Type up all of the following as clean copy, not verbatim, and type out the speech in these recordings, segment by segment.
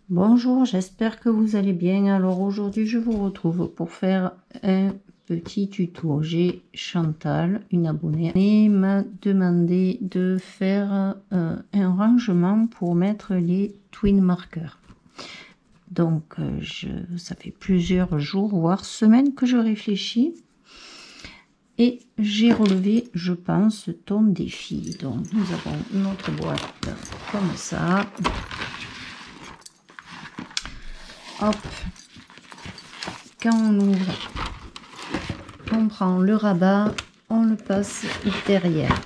Bonjour, j'espère que vous allez bien. Alors aujourd'hui, je vous retrouve pour faire un petit tuto. J'ai Chantal, une abonnée, qui m'a demandé de faire un rangement pour mettre les twin markers. Donc, ça fait plusieurs jours, voire semaines que je réfléchis. Et j'ai relevé, je pense, ton défi. Donc, nous avons notre boîte comme ça. Hop, quand on ouvre, on prend le rabat, on le passe derrière.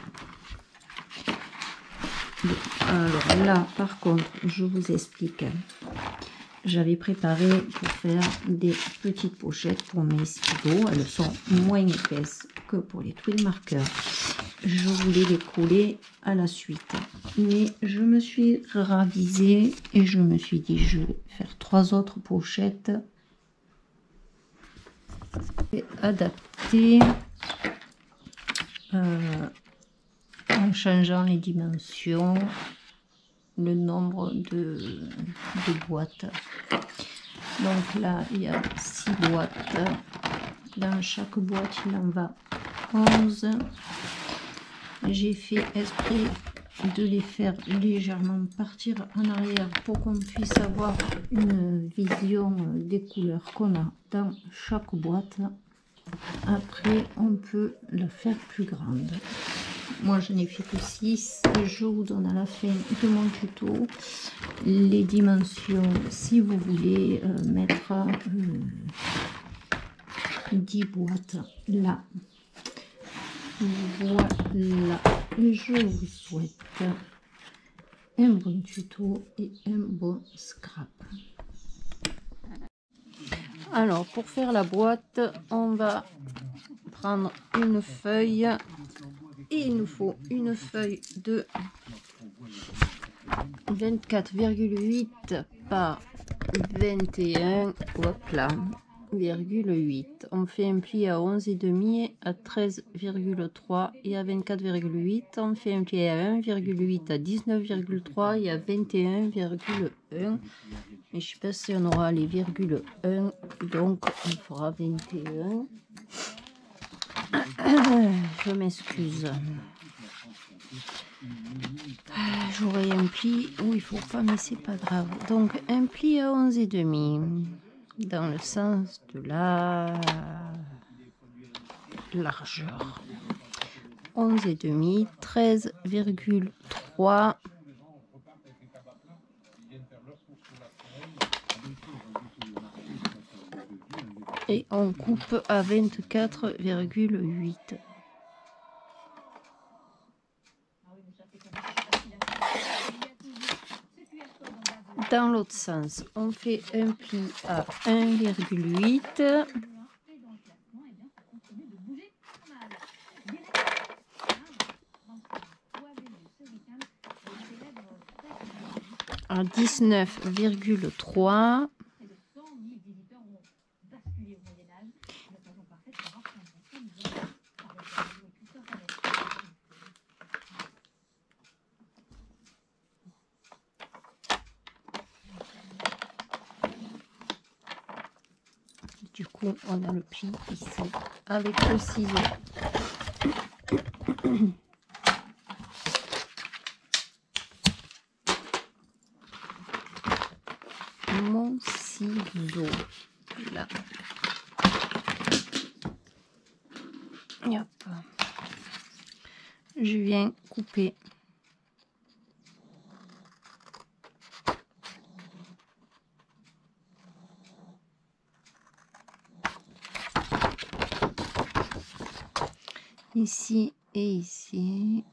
Alors là, par contre, je vous explique. J'avais préparé pour faire des petites pochettes pour mes stylos. Elles sont moins épaisses que pour les twin markers. Je voulais les coller à la suite. Mais je me suis ravisée et je me suis dit, je vais faire 3 autres pochettes adaptées en changeant les dimensions, le nombre de boîtes. Donc là, il y a 6 boîtes. Dans chaque boîte, il en va 11. J'ai fait exprès de les faire légèrement partir en arrière pour qu'on puisse avoir une vision des couleurs qu'on a dans chaque boîte. Après, on peut la faire plus grande. Moi, je n'ai fait que 6. Je vous donne à la fin de mon tuto les dimensions si vous voulez mettre 10 boîtes là. Voilà. Je vous souhaite un bon tuto et un bon scrap. Alors, pour faire la boîte, on va prendre une feuille. Et il nous faut une feuille de 24,8 par 21, hop là, 8. On fait un pli à 11,5, à 13,3 et à 24,8. On fait un pli à 1,8 à 19,3 et à 21,1. Mais je sais pas si on aura les virgule 1, donc on fera 21. Je m'excuse. J'aurai un pli où il faut pas, mais c'est pas grave. Donc un pli à 11,5 dans le sens de la largeur. 11,5, 13,3. Et on coupe à 24,8. Dans l'autre sens, on fait un pli à 1,8. À 19,3. Du coup, on a le pli ici avec le ciseau. Mon ciseau, là. Et hop. Je viens couper. Ici et ici.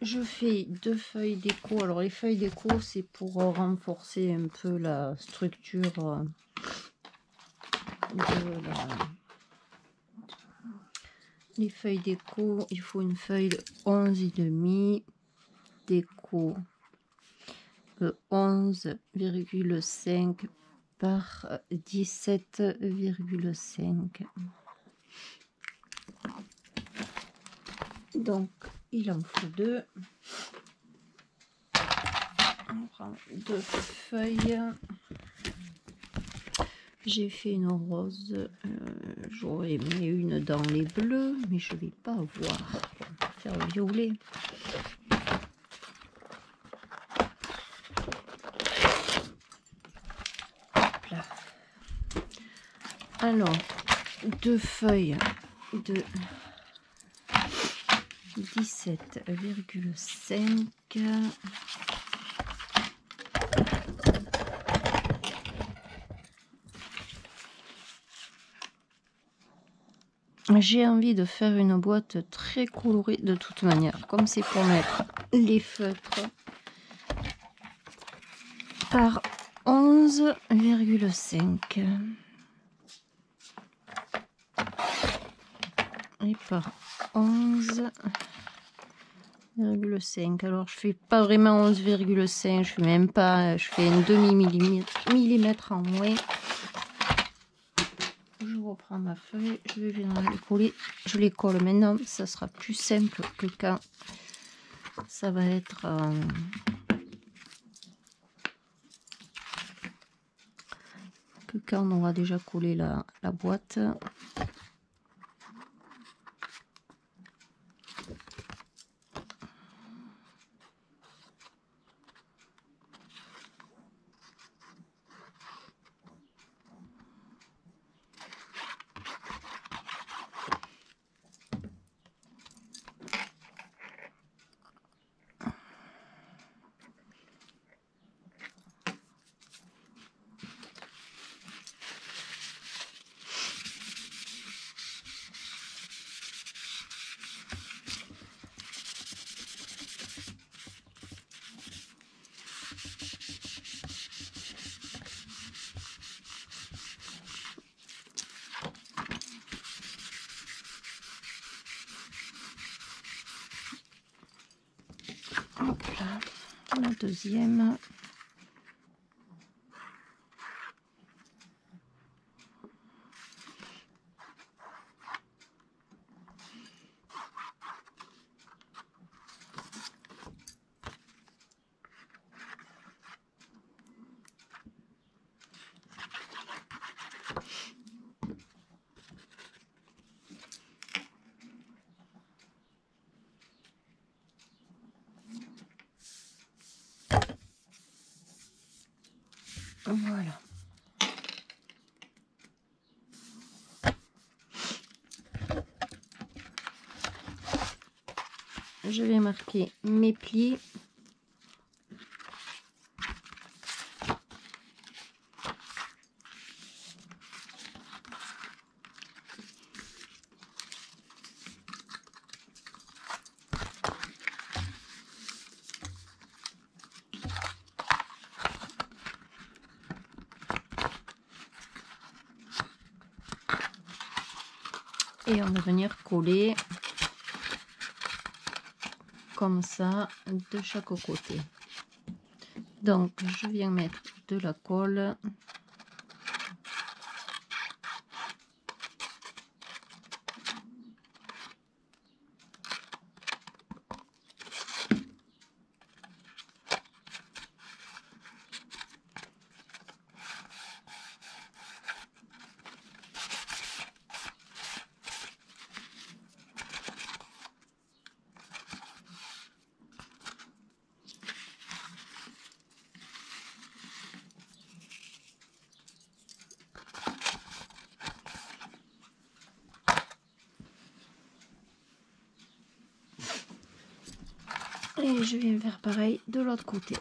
Je fais 2 feuilles déco. Alors les feuilles déco, c'est pour renforcer un peu la structure les feuilles déco. Il faut une feuille de 11,5 déco 11,5 par 17,5. Donc il en faut 2. On prend 2 feuilles. J'ai fait une rose, j'aurais aimé une dans les bleus, mais je vais pas avoir. On va faire violet. Hop là. Alors, 2 feuilles de 17,5. J'ai envie de faire une boîte très colorée de toute manière, comme c'est pour mettre les feutres, par 11,5 et par 11,5. Alors je fais pas vraiment 11,5, je fais même pas, je fais un demi millimètre en moins. Je reprends ma feuille, je vais venir les coller. Je les colle maintenant, ça sera plus simple que quand ça va être quand on aura déjà collé la boîte. Hop là, la deuxième. Voilà. Je vais marquer mes plis. Et on va venir coller comme ça de chaque côté. Donc je viens mettre de la colle. Et je viens faire pareil de l'autre côté.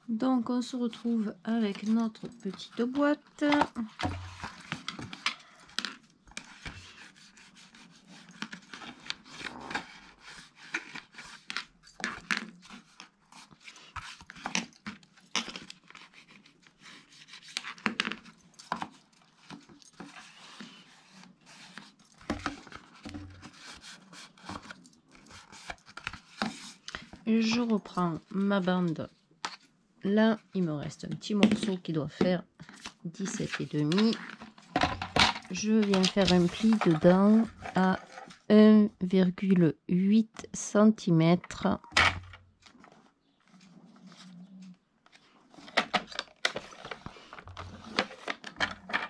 Donc on se retrouve avec notre petite boîte. je reprends ma bande. Là, il me reste un petit morceau qui doit faire 17,5. Je viens faire un pli dedans à 1,8 cm.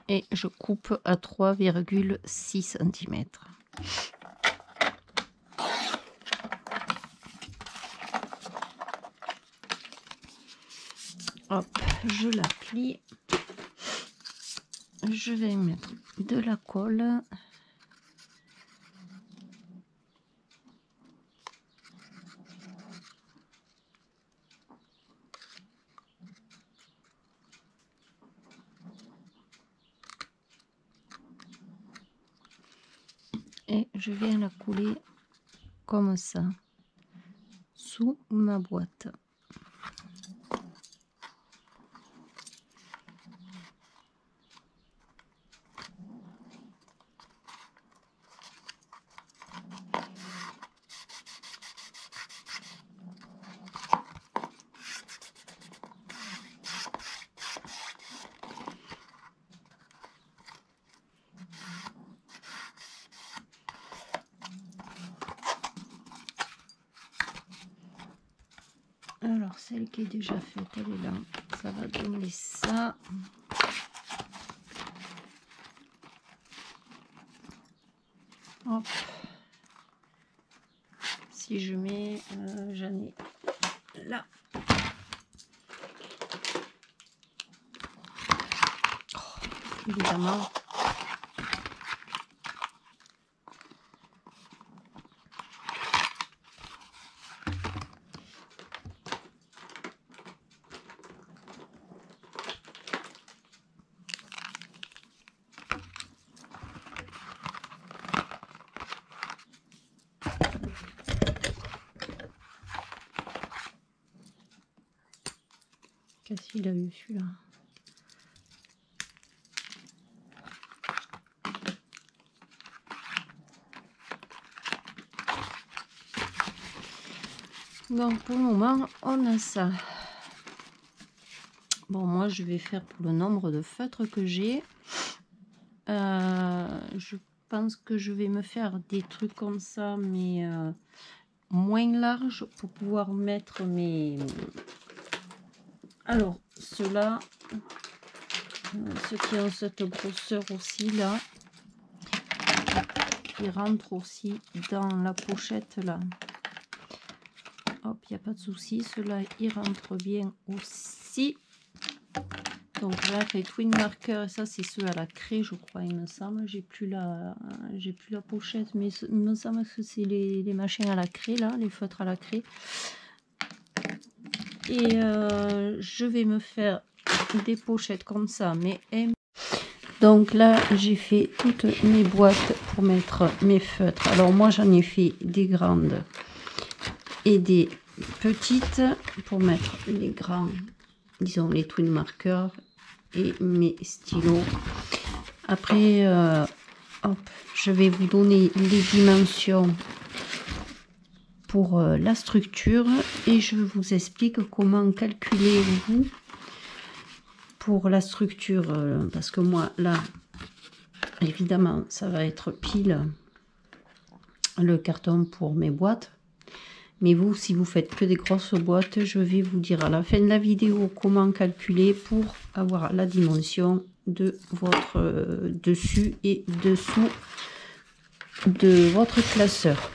Et je coupe à 3,6 cm. Hop, je la plie. Je vais mettre de la colle. Et je viens la couler comme ça sous ma boîte. Alors, celle qui est déjà faite, elle est là. Ça va donner ça. Hop. Si je mets, j'en ai là. Oh, évidemment. Qu'est-ce qu'il a eu celui-là? Donc pour le moment, on a ça. Bon, moi je vais faire pour le nombre de feutres que j'ai. Je pense que je vais me faire des trucs comme ça, mais moins large pour pouvoir mettre mes... Alors, ceux-là, ceux qui ont cette grosseur aussi là, ils rentrent aussi dans la pochette là. Hop, il n'y a pas de souci, ceux-là ils rentrent bien aussi. Donc là, les twin markers, ça c'est ceux à la craie, je crois, il me semble. J'ai plus la pochette, mais il me semble que c'est les machins à la craie là, les feutres à la craie. Et je vais me faire des pochettes comme ça, mais donc là j'ai fait toutes mes boîtes pour mettre mes feutres. Alors moi j'en ai fait des grandes et des petites pour mettre les grands, disons les twin markers et mes stylos. Après hop, je vais vous donner les dimensions pour la structure et je vous explique comment calculer vous pour la structure, parce que moi là évidemment ça va être pile le carton pour mes boîtes, mais vous si vous faites que des grosses boîtes, je vais vous dire à la fin de la vidéo comment calculer pour avoir la dimension de votre dessus et dessous de votre classeur.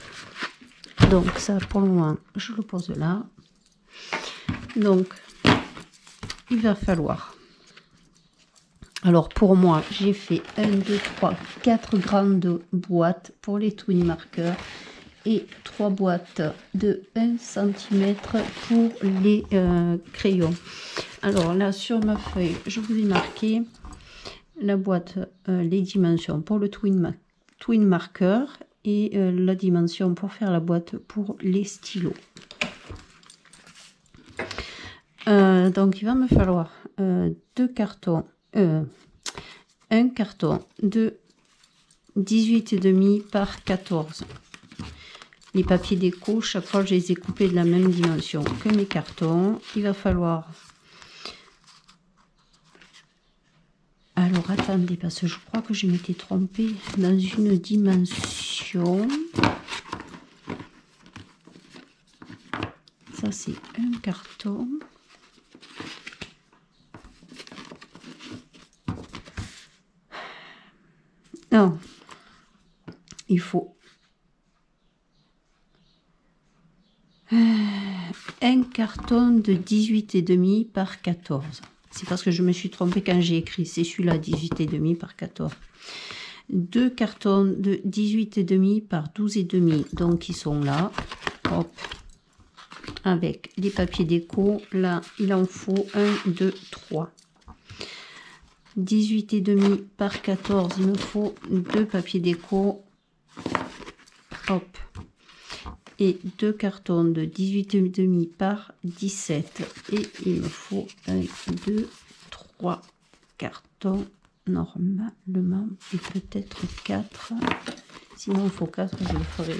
Donc ça pour le moment je le pose là. Donc il va falloir, alors pour moi j'ai fait 1 2 3 4 grandes boîtes pour les twin markers et 3 boîtes de 1 cm pour les crayons. Alors là sur ma feuille je vous ai marqué la boîte, les dimensions pour le twin marker et la dimension pour faire la boîte pour les stylos. Donc il va me falloir deux cartons, un carton de 18,5 par 14, les papiers déco, chaque fois je les ai coupés de la même dimension que mes cartons. Il va falloir... Alors attendez, parce que je crois que je m'étais trompée dans une dimension. Ça c'est un carton. Non, il faut un carton de 18,5 par 14. C'est parce que je me suis trompée quand j'ai écrit. C'est celui-là, 18,5 par 14. Deux cartons de 18,5 par 12,5. Donc, ils sont là. Hop. Avec les papiers déco. Là, il en faut 1, 2, 3. 18,5 par 14. Il me faut 2 papiers déco. Hop. Et 2 cartons de 18,5 par 17. Et il me faut 1, 2, 3 cartons normalement. Et peut-être 4. Sinon, il faut 4, je le ferai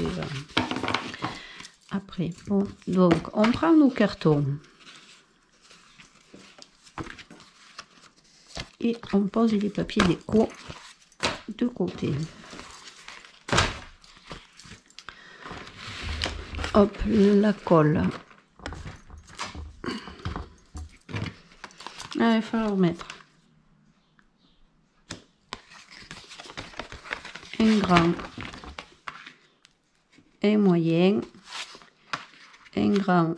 après. Bon, donc, on prend nos cartons. Et on pose les papiers déco de côté. Hop, la colle. Ah, il va falloir mettre un grand, un moyen, un grand,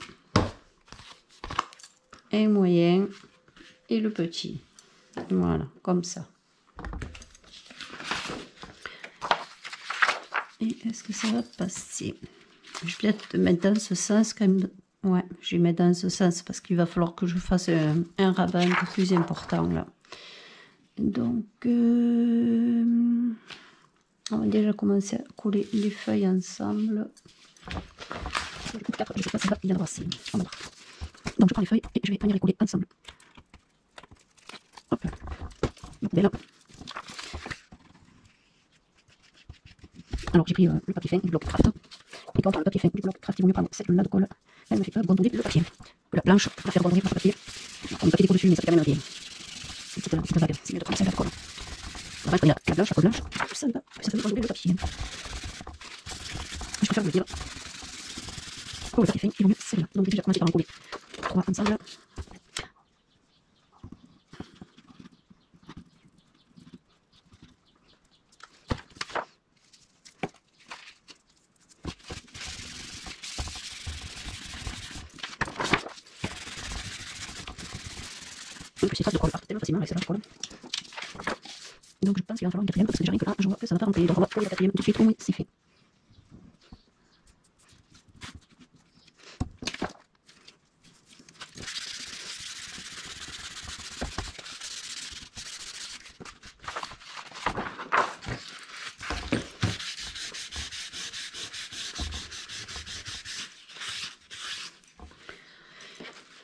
un moyen et le petit. Voilà, comme ça. Et est-ce que ça va passer? Je vais peut-être mettre dans ce sens quand même. Ouais, je vais mettre dans ce sens parce qu'il va falloir que je fasse un rabat un peu plus important là. Donc, on va déjà commencer à coller les feuilles ensemble. Je coupe 4, je sais pas si ça va bien brasser. Donc, je prends les feuilles et je vais venir les coller ensemble. Hop, la poubelle. Alors, j'ai pris le papier fin du bloc craft. Et quand on prend le papier fin du bloc craft, il vaut mieux prendre cette là de colle. Elle ne fait pas gondoler le papier. La planche, la faire gondoler par le papier. On met le papier déco dessus, mais ça fait quand même un pied. Petite vague, c'est mieux de prendre celle-là de colle. Alors, il y a la blanche, la colle blanche. Ça fait gondoler le papier. Je préfère vous le dire. Pour le papier fin, il vaut mieux celle-là. Donc, déjà, commencer par en coller 3 ensemble. En plus, ces traces de colle partent tellement facilement avec celle-là de colle. Donc, je pense qu'il va falloir une quatrième parce que déjà rien que là, je vois que ça va pas rentrer. Donc, on va coller la quatrième tout de suite. Oui, c'est fait.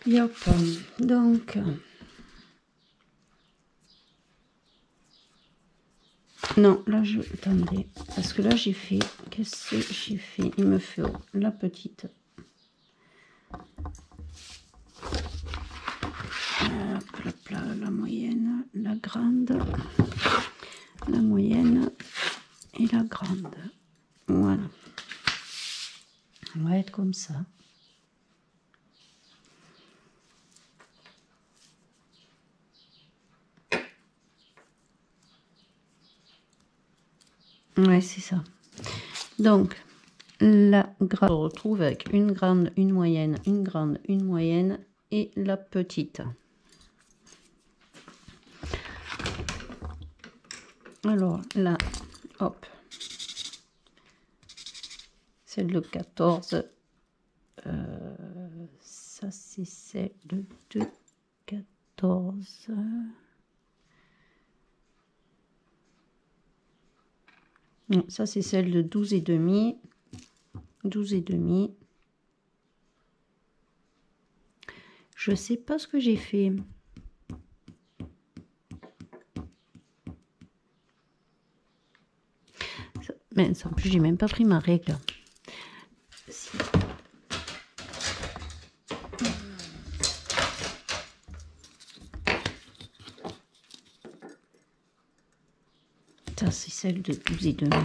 Yop, donc non, là je attendez parce que là j'ai fait, qu'est-ce que j'ai fait? Il me faut la petite, hop, la moyenne, la grande, la moyenne et la grande. Voilà, on va être comme ça. Ouais, c'est ça. Donc, la grande, on retrouve avec une grande, une moyenne, une grande, une moyenne et la petite. Alors, là, hop. Celle de 14. Ça, c'est celle de 14. Non, ça c'est celle de 12,5. 12,5. Je sais pas ce que j'ai fait. Mais en plus, j'ai même pas pris ma règle. Ça, c'est celle de 12 et demi.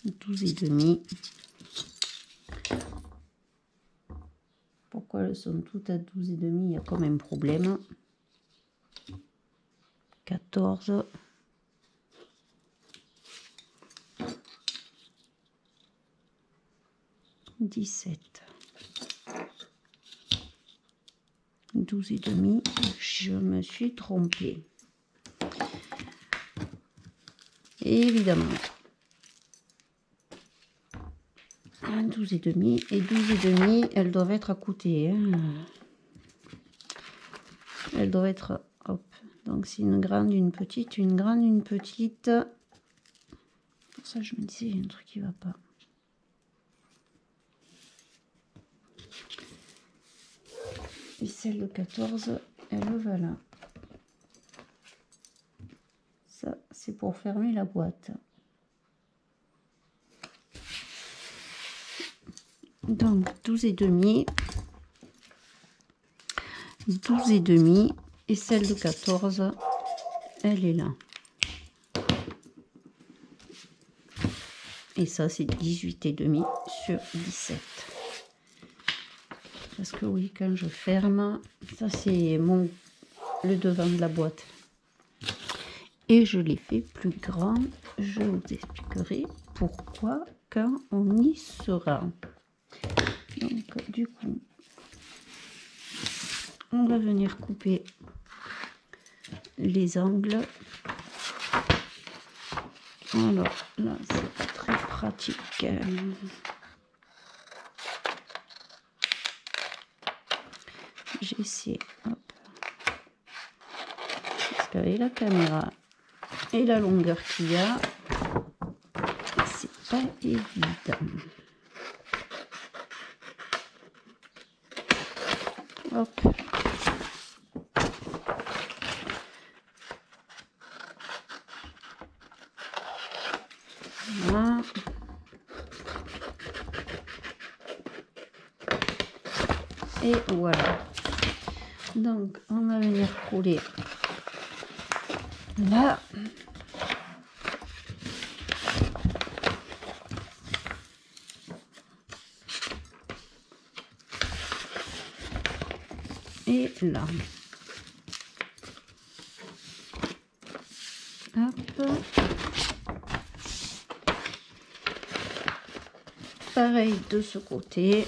12 et demi. Pourquoi elles sont toutes à 12 et demi? Il y a quand même un problème. 14. 17. 12 et demi. Je me suis trompée. Évidemment. 12 et demi. Et 12 et demi, elles doivent être à côté. Hein. Elles doivent être... Hop. Donc c'est une grande, une petite, une grande, une petite. Pour ça, je me disais, il y a un truc qui va pas. Et celle de 14, elle va là. Ça, c'est pour fermer la boîte. Donc 12 et demi. 12 et demi. Et celle de 14, elle est là. Et ça, c'est 18 et demi sur 17. Parce que oui, quand je ferme, ça c'est le devant de la boîte. Et je l'ai fait plus grand. Je vous expliquerai pourquoi quand on y sera. Donc du coup, on va venir couper les angles. Alors là, c'est pas très pratique. J'essaie, hop. Parce qu'avec la caméra et la longueur qu'il y a, c'est pas évident. Hop. Voilà. Et voilà. Donc, on va venir coller là. Et là. Hop. Pareil de ce côté.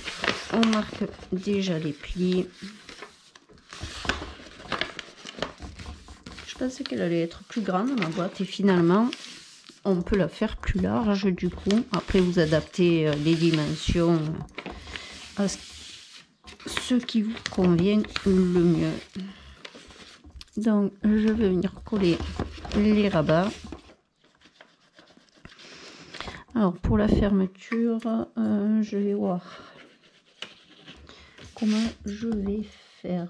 On marque déjà les plis. Je pensais qu'elle allait être plus grande ma boîte et finalement on peut la faire plus large du coup. Après vous adaptez les dimensions à ce qui vous convient le mieux. Donc je vais venir coller les rabats. Alors pour la fermeture, je vais voir comment je vais faire.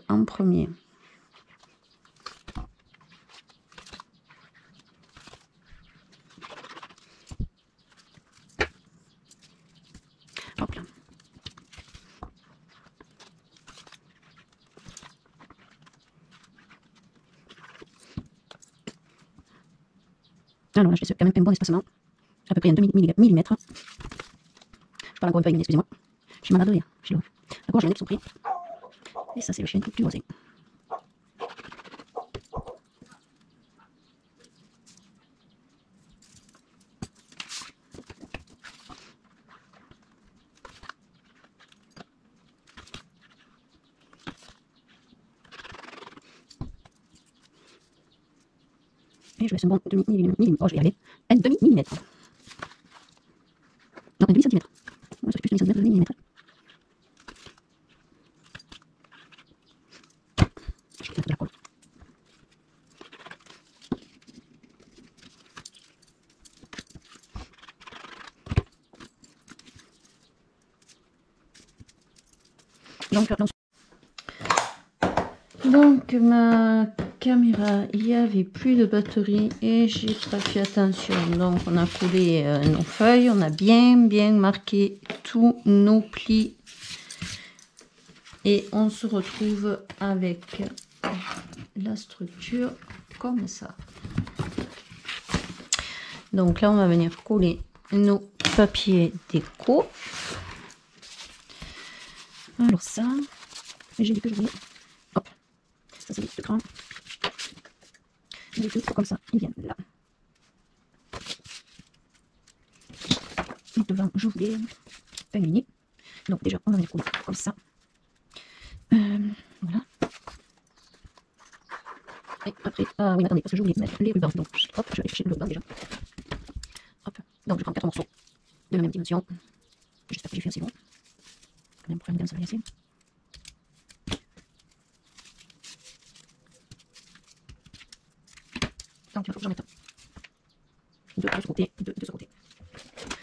En premier. Hop là. Alors là, je fais quand même un bon espacement, à peu près un 2 mm. Par encore une fois, excusez-moi. Je suis malade, hein. Je suis là. D'accord, je vais mettre son prix. Et ça, c'est le chien du voisin. Et je laisse un bon demi-millimètre. Oh, je vais y arriver. Un demi-millimètre. Non, un demi-centimètre. Ça fait plus de demi-centimètre, demi-millimètre. Je vais mettre de la colle. Donc ma caméra, il n'y avait plus de batterie et j'ai pas fait attention. Donc on a collé nos feuilles, on a bien marqué tous nos plis et on se retrouve avec la structure comme ça. Donc là on va venir coller nos papiers déco. Alors ça, j'ai dit que je voulais. Hop, ça c'est le cran. Les deux comme ça, ils viennent là. Et devant, je voulais pain uni. Donc déjà, on va venir coller comme ça. Voilà. Et après, ah oui, attendez, parce que je voulais mettre les rubans. Donc, hop, je vais chercher le ruban déjà. Hop, donc je prends 4 morceaux de la même dimension. J'espère que j'ai fait assez long. Quand même, pour une dame, ça va y assez. Donc, il va falloir que j'en mette deux de ce côté, deux de ce côté.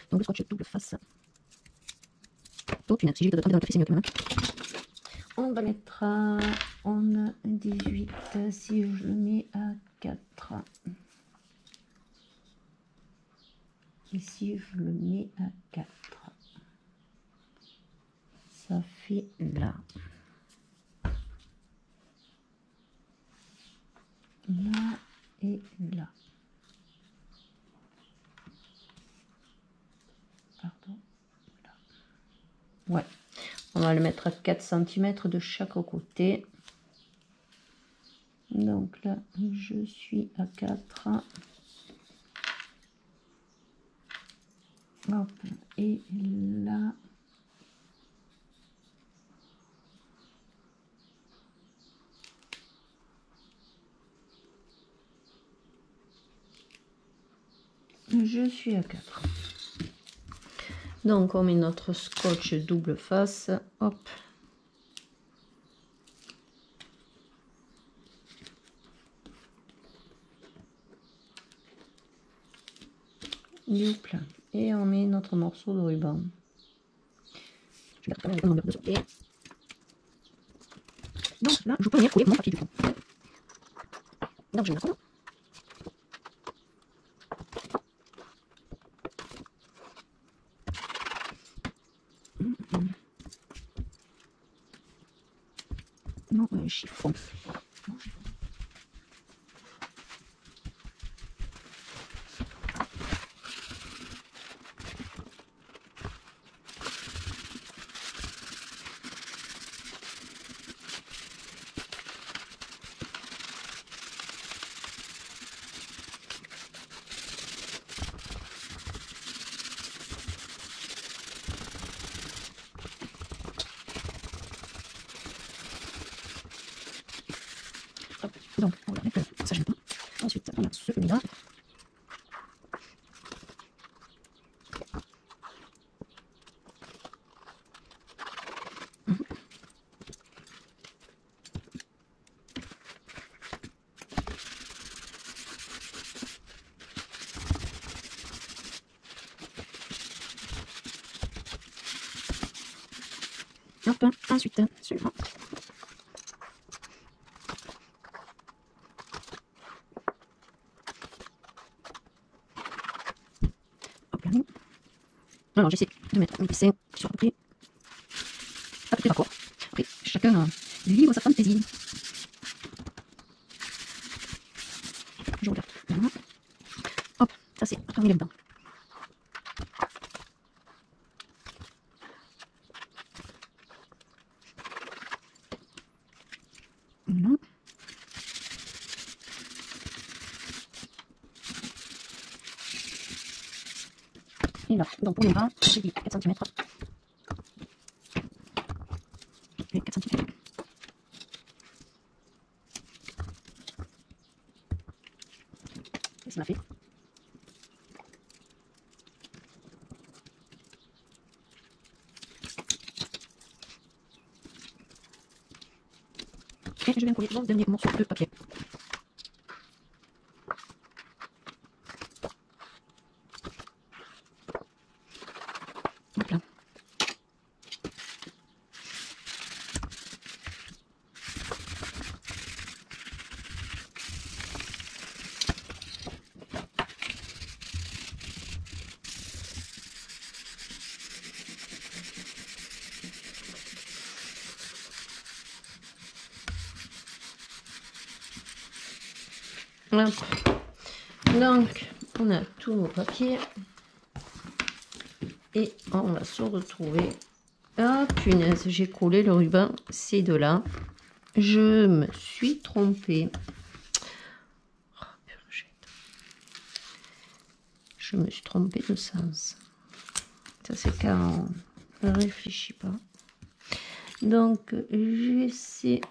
Donc, le scotch double face. Oh, punaise, si j'ai vite de temps, c'est mieux que même. On va mettre en 18 si je le mets à 4. Et si je le mets à 4, ça fait là. Là et là. Pardon. Là. Ouais. On va le mettre à 4 cm de chaque côté. Donc là, je suis à 4. Hop. Et là. Je suis à 4. Donc on met notre scotch double face. Hop. Et on met notre morceau de ruban. Je vais regarder le nombre de ce côté. Donc là, je peux venir coller mon papier du fond. Donc je vais la colle. Non, chiffon. Non, chiffon. Donc, on va mettre ça, j'aime pas. Ensuite, on a celui-là. Hop, ensuite, celui-là. Hop là. Alors, j'essaie de mettre un dessin sur à peu près raccord. Après, chacun livre sa fantaisie. Je regarde. Voilà. Hop, ça c'est parmi les dedans. Voilà. Et là, donc pour les bras, j'ai dit 4 cm. Et 4 cm. Et je viens coller mon dernier morceau de papier. Hop là. Hop. Donc, on a tous nos papiers. Et on va se retrouver. Ah, punaise, j'ai collé le ruban. C'est de là. Je me suis trompée. Oh, je me suis trompée de sens. Ça, c'est quand on ne réfléchit pas. Donc, j'essaie.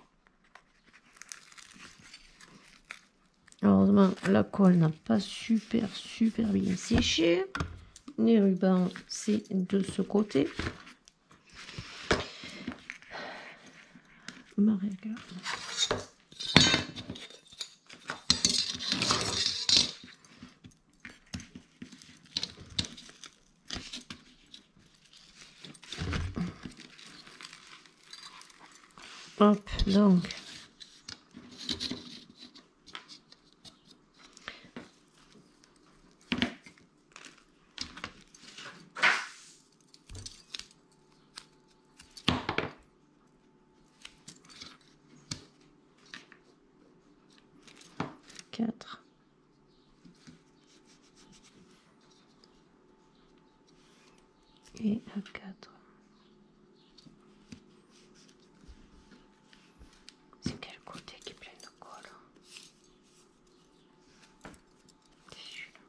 Heureusement, la colle n'a pas super bien séché. Les rubans, c'est de ce côté. Ma règle. Hop, donc. Et à 4. C'est quel côté qui est plein de colle? C'est celui-là.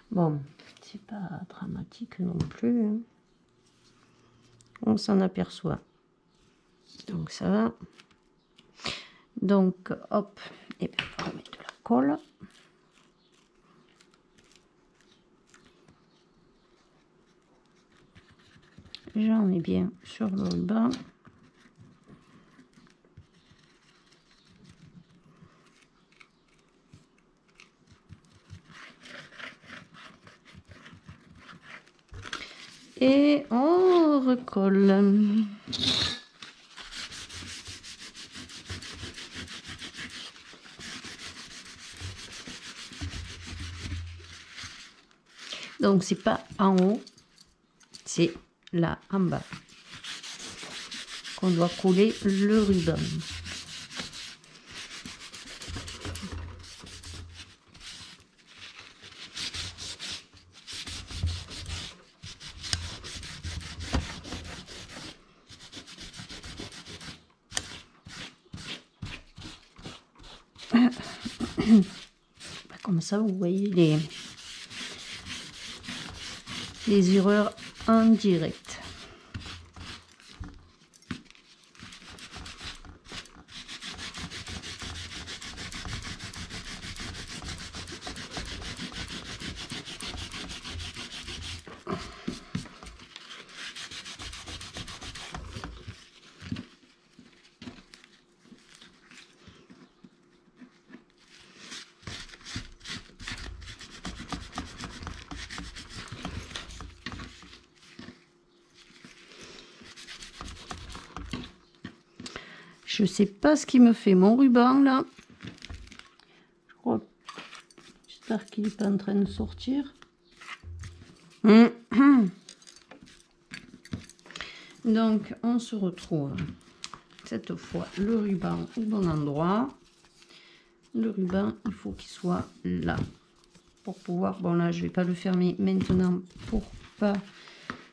Bon, c'est pas dramatique non plus. Hein. On s'en aperçoit. Donc ça va. Donc hop, et bien on va remettre de la colle. J'en ai bien sur le ruban. Et on recolle. Donc c'est pas en haut, c'est là en bas qu'on doit coller le ruban. Comme ça, vous voyez les erreurs en direct. Je sais pas ce qui me fait mon ruban là. Je crois. J'espère qu'il n'est pas en train de sortir. Donc on se retrouve cette fois le ruban au bon endroit. Le ruban, il faut qu'il soit là pour pouvoir. Bon là, je vais pas le fermer maintenant pour pas,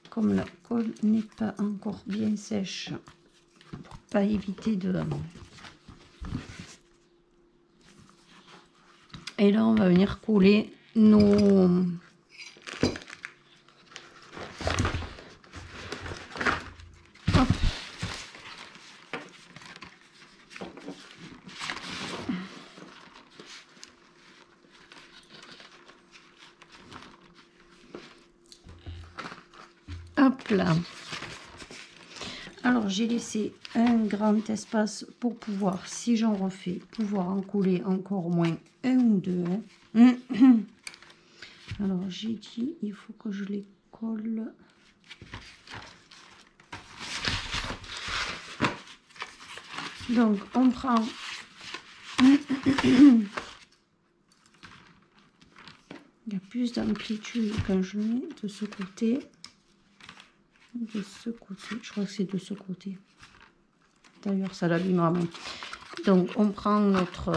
comme la colle n'est pas encore bien sèche, pour pas éviter de. Et là, on va venir coller nos Hop là. Alors j'ai laissé un grand espace pour pouvoir, si j'en refais, pouvoir en coller encore au moins un ou deux. Hein. Alors j'ai dit, il faut que je les colle. Donc on prend il y a plus d'amplitude quand je mets de ce côté. De ce côté, je crois que c'est de ce côté. D'ailleurs ça l'abîmera moins. Donc on prend notre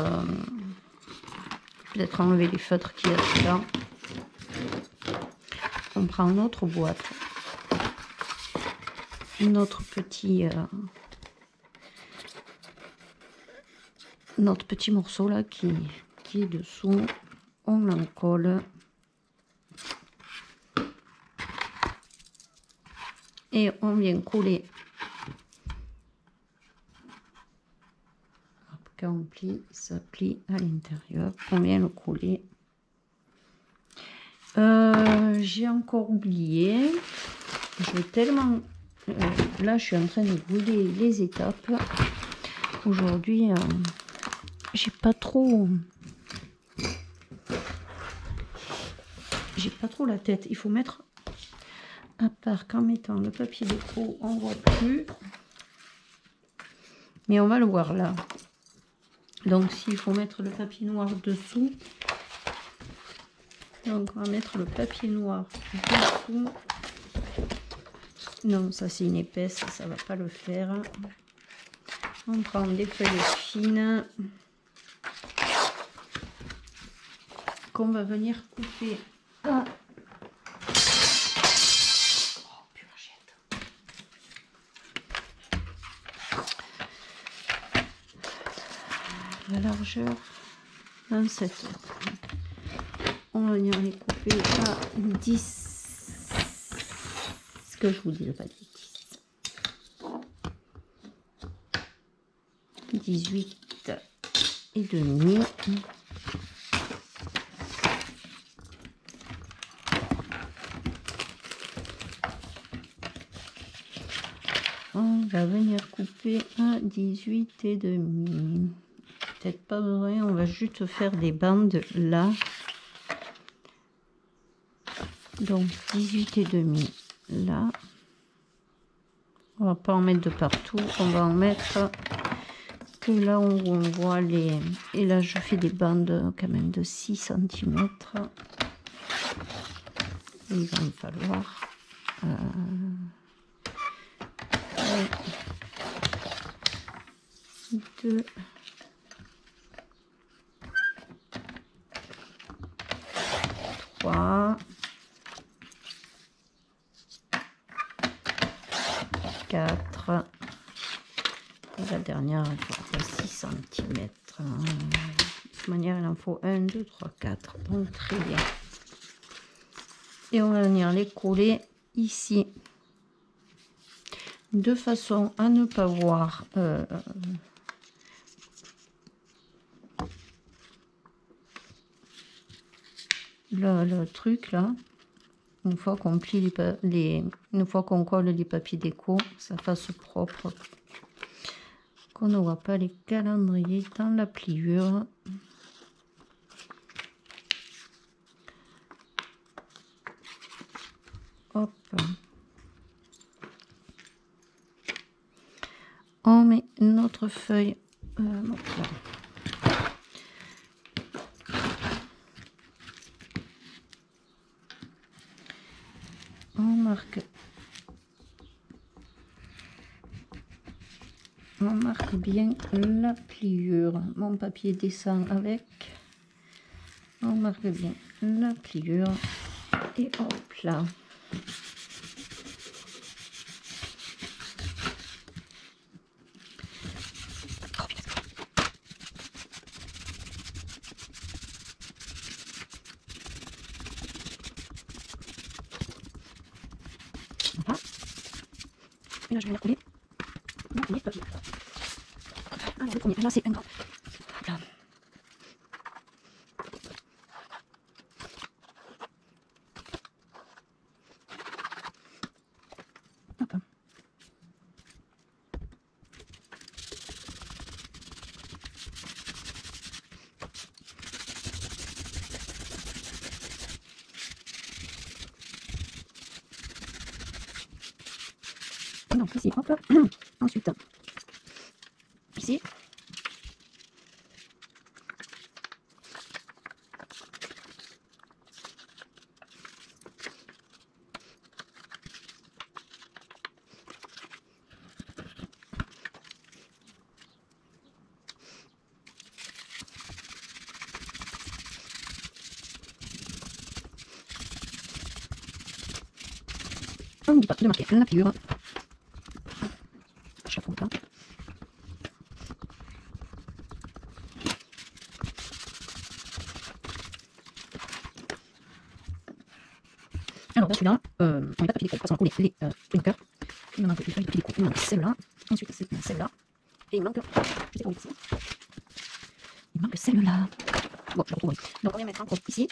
peut-être enlever les feutres qu'il y a dedans. On prend notre boîte, notre petit morceau là qui est dessous, on l'en colle et on vient coller. Quand on plie, ça plie à l'intérieur, on vient le coller. J'ai encore oublié, je vais tellement là je suis en train de brûler les étapes aujourd'hui. J'ai pas trop la tête. Il faut mettre à part qu'en mettant le papier déco on voit plus, mais on va le voir là. Donc s'il faut mettre le papier noir dessous, donc on va mettre le papier noir dessous. Non, ça c'est une épaisse, ça va pas le faire. On prend des feuilles fines qu'on va venir couper. Ah. Oh, purgette. La largeur 27. On va venir les couper à 10. Ce que je vous dis pas 10. 18 et demi. On va venir couper à 18 et demi. Peut-être pas vrai, on va juste faire des bandes là. Donc 18 et demi là. On va pas en mettre de partout, on va en mettre que là où on voit les... Et là je fais des bandes quand même de 6 cm. Il va me falloir 2, 3, 4, et la dernière il faut 6 cm. De toute manière il en faut 1, 2, 3, 4, donc très bien. Et on va venir les coller ici de façon à ne pas voir le truc là. Une fois qu'on plie une fois qu'on colle les papiers déco, ça fasse propre, qu'on ne voit pas les calendriers dans la pliure. Hop. On met notre feuille. On marque bien la pliure. Mon papier descend avec. On marque bien la pliure. Et hop là. Voilà. Et là je vais venir coller mon premier papier. Alors le premier, là c'est un grand. Voilà. Donc ici, hop. Ensuite, ici. On n'oublie pas de marquer la figure. Je la compte pas. Alors, celui-là, on n'est pas papier déco, parce qu'on a collé les blinkers. Il me manque les feuilles de papier déco. Il me manque celle-là. Ensuite, celle-là. Et il manque, je sais pas où ici. Il manque celle-là. Bon, je la retrouve. Donc, on va mettre encore ici.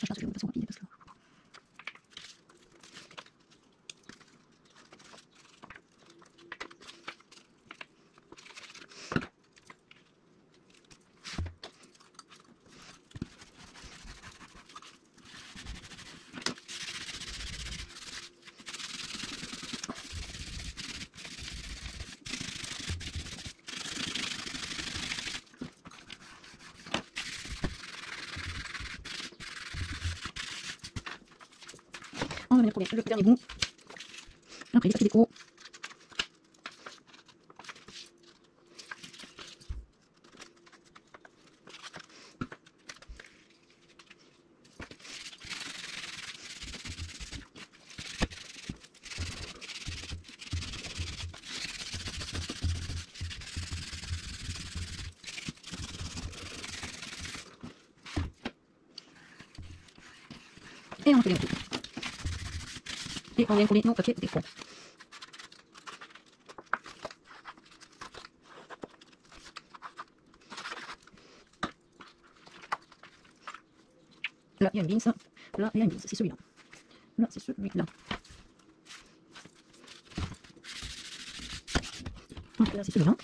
Je pense que je vais vous passer rapide parce que. On va venir coller le dernier bout. Après, les papiers déco. Et on colle tout. Et on vient coller nos papiers déco. Là, il y a une bine, ça. Là, il y a une bine, c'est celui-là. Là, c'est celui-là. Donc là, c'est celui-là.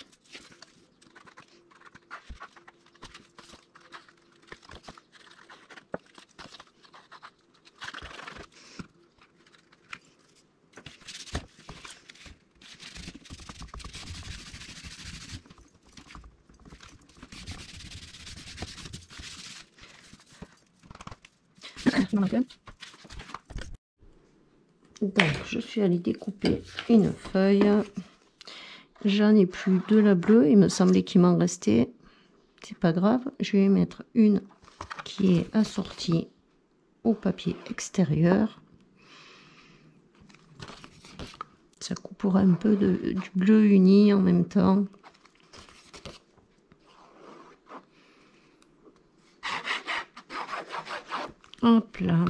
Il m'en manque un. Donc, je suis allée découper une feuille. J'en ai plus de la bleue. Il me semblait qu'il m'en restait. C'est pas grave. Je vais mettre une qui est assortie au papier extérieur. Ça coupera un peu du bleu uni en même temps. Hop là.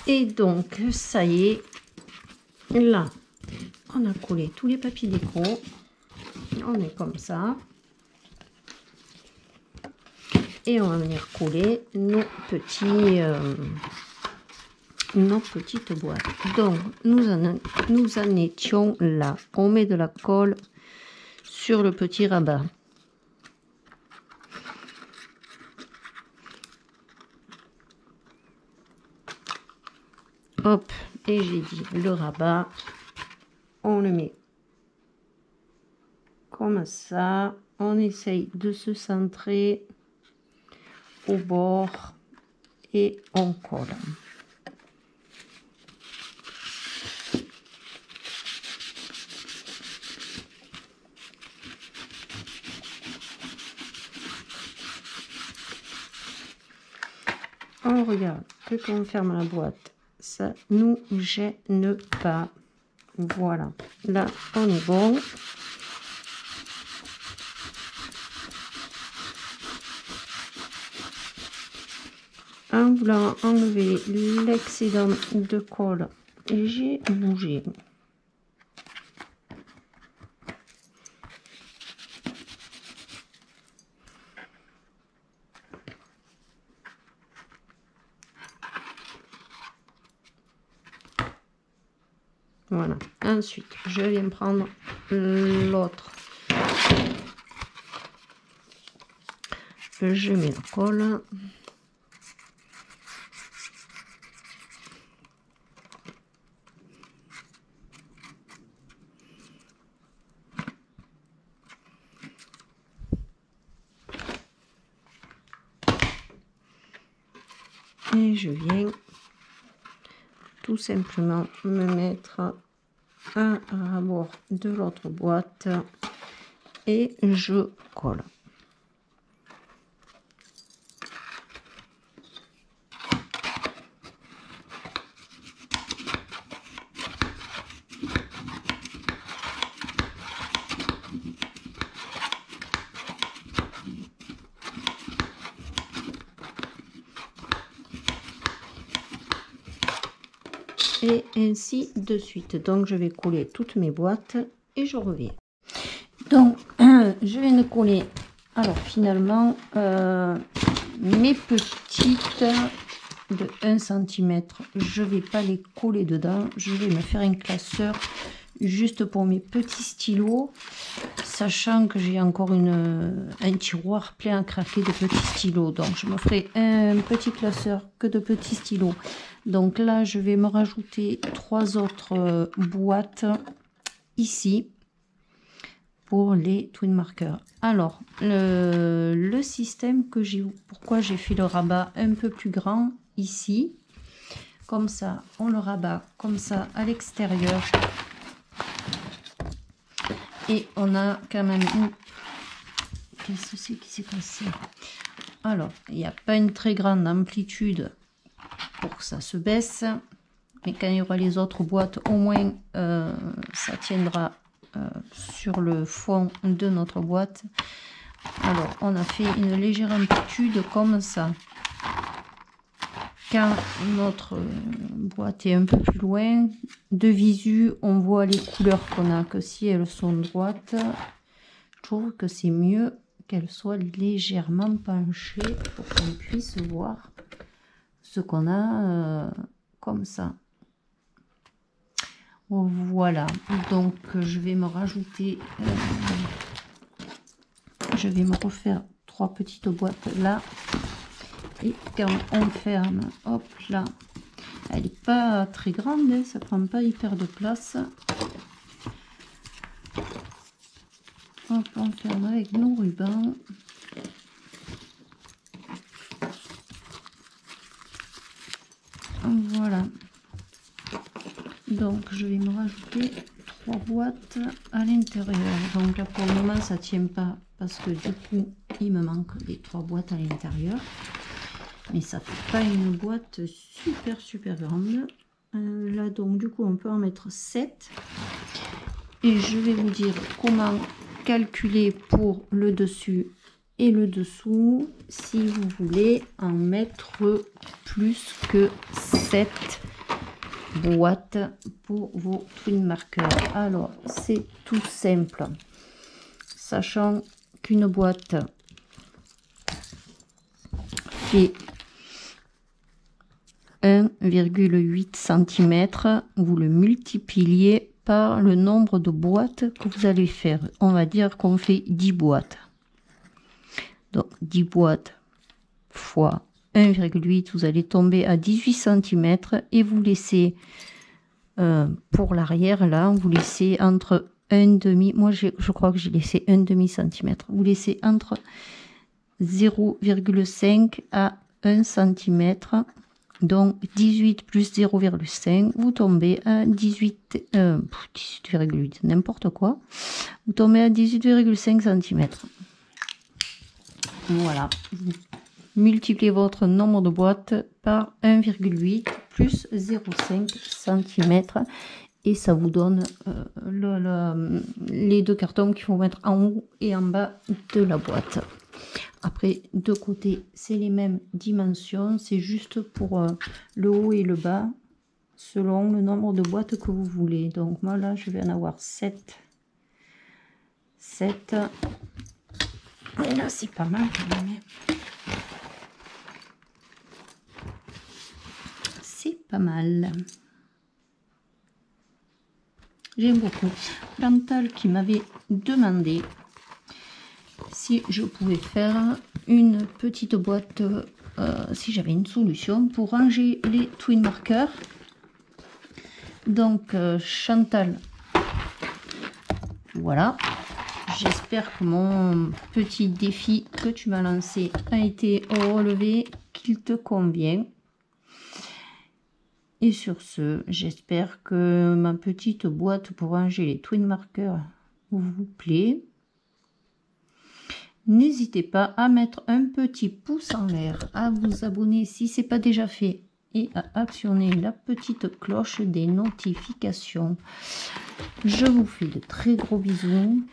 Et donc, ça y est, là, on a collé tous les papiers déco. On est comme ça. Et on va venir coller nos petites boîtes. Donc, nous en étions là. On met de la colle sur le petit rabat. Hop, et j'ai dit le rabat, on le met comme ça, on essaye de se centrer au bord et on colle. on regarde que quand on ferme la boîte, ça nous gêne pas. Voilà, là on est bon. En voulant enlever l'excédent de colle, j'ai bougé. Voilà. Ensuite, je viens prendre l'autre. Je mets la colle. Et je viens tout simplement me mettre un rabord de l'autre boîte et je colle. Et ainsi de suite. Donc je vais coller toutes mes boîtes et je reviens. Donc je viens de coller. Alors finalement mes petites de 1 cm, je vais pas les coller dedans. Je vais me faire un classeur juste pour mes petits stylos, sachant que j'ai encore un tiroir plein à craquer de petits stylos. Donc je me ferai un petit classeur que de petits stylos. Donc là, je vais me rajouter 3 autres boîtes ici pour les twin markers. Alors, le système que j'ai, pourquoi j'ai fait le rabat un peu plus grand ici, comme ça, on le rabat comme ça à l'extérieur. Et on a quand même une... Qu'est-ce que c'est qui s'est passé? Alors, il n'y a pas une très grande amplitude pour que ça se baisse, mais quand il y aura les autres boîtes, au moins ça tiendra sur le fond de notre boîte. Alors on a fait une légère amplitude comme ça. Quand notre boîte est un peu plus loin de visu, on voit les couleurs qu'on a, que si elles sont droites, je trouve que c'est mieux qu'elles soient légèrement penchées pour qu'on puisse voir ce qu'on a comme ça. Voilà, donc je vais me rajouter, je vais me refaire 3 petites boîtes là, et quand on ferme, hop là, elle n'est pas très grande, hein, ça prend pas hyper de place. Hop, on ferme avec nos rubans. Voilà, donc je vais me rajouter 3 boîtes à l'intérieur. Donc là pour le moment ça tient pas parce que du coup il me manque les 3 boîtes à l'intérieur, mais ça fait pas une boîte super grande. Là donc du coup on peut en mettre 7, et je vais vous dire comment calculer pour le dessus et le dessous si vous voulez en mettre plus que 7 boîtes pour vos twin markers. Alors c'est tout simple, sachant qu'une boîte fait 1,8 cm, vous le multipliez par le nombre de boîtes que vous allez faire. On va dire qu'on fait 10 boîtes. Donc 10 boîtes fois 1,8, vous allez tomber à 18 cm, et vous laissez pour l'arrière là, vous laissez entre 1,5, moi je crois que j'ai laissé 1,5 cm. Vous laissez entre 0,5 à 1 cm. Donc 18 plus 0,5, vous tombez à 18,8, n'importe quoi. Vous tombez à 18,5 cm. Voilà. multipliez votre nombre de boîtes par 1,8 plus 0,5 cm et ça vous donne les deux cartons qu'il faut mettre en haut et en bas de la boîte. Après, de côté, c'est les mêmes dimensions, c'est juste pour le haut et le bas, selon le nombre de boîtes que vous voulez. Donc moi là, je vais en avoir 7. 7. Et là, c'est pas mal quand même. C'est pas mal. J'aime beaucoup. Chantal qui m'avait demandé si je pouvais faire une petite boîte, si j'avais une solution pour ranger les twin markers. Donc Chantal, voilà, j'espère que mon petit défi que tu m'as lancé a été relevé, qu'il te convient. Et sur ce, j'espère que ma petite boîte pour ranger les twin markers vous plaît. N'hésitez pas à mettre un petit pouce en l'air, à vous abonner si ce n'est pas déjà fait et à actionner la petite cloche des notifications. Je vous fais de très gros bisous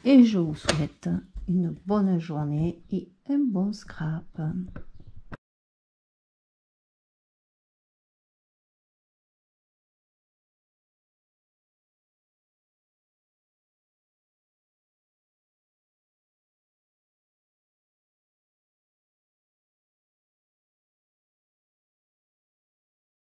et je vous souhaite une bonne journée et un bon scrap.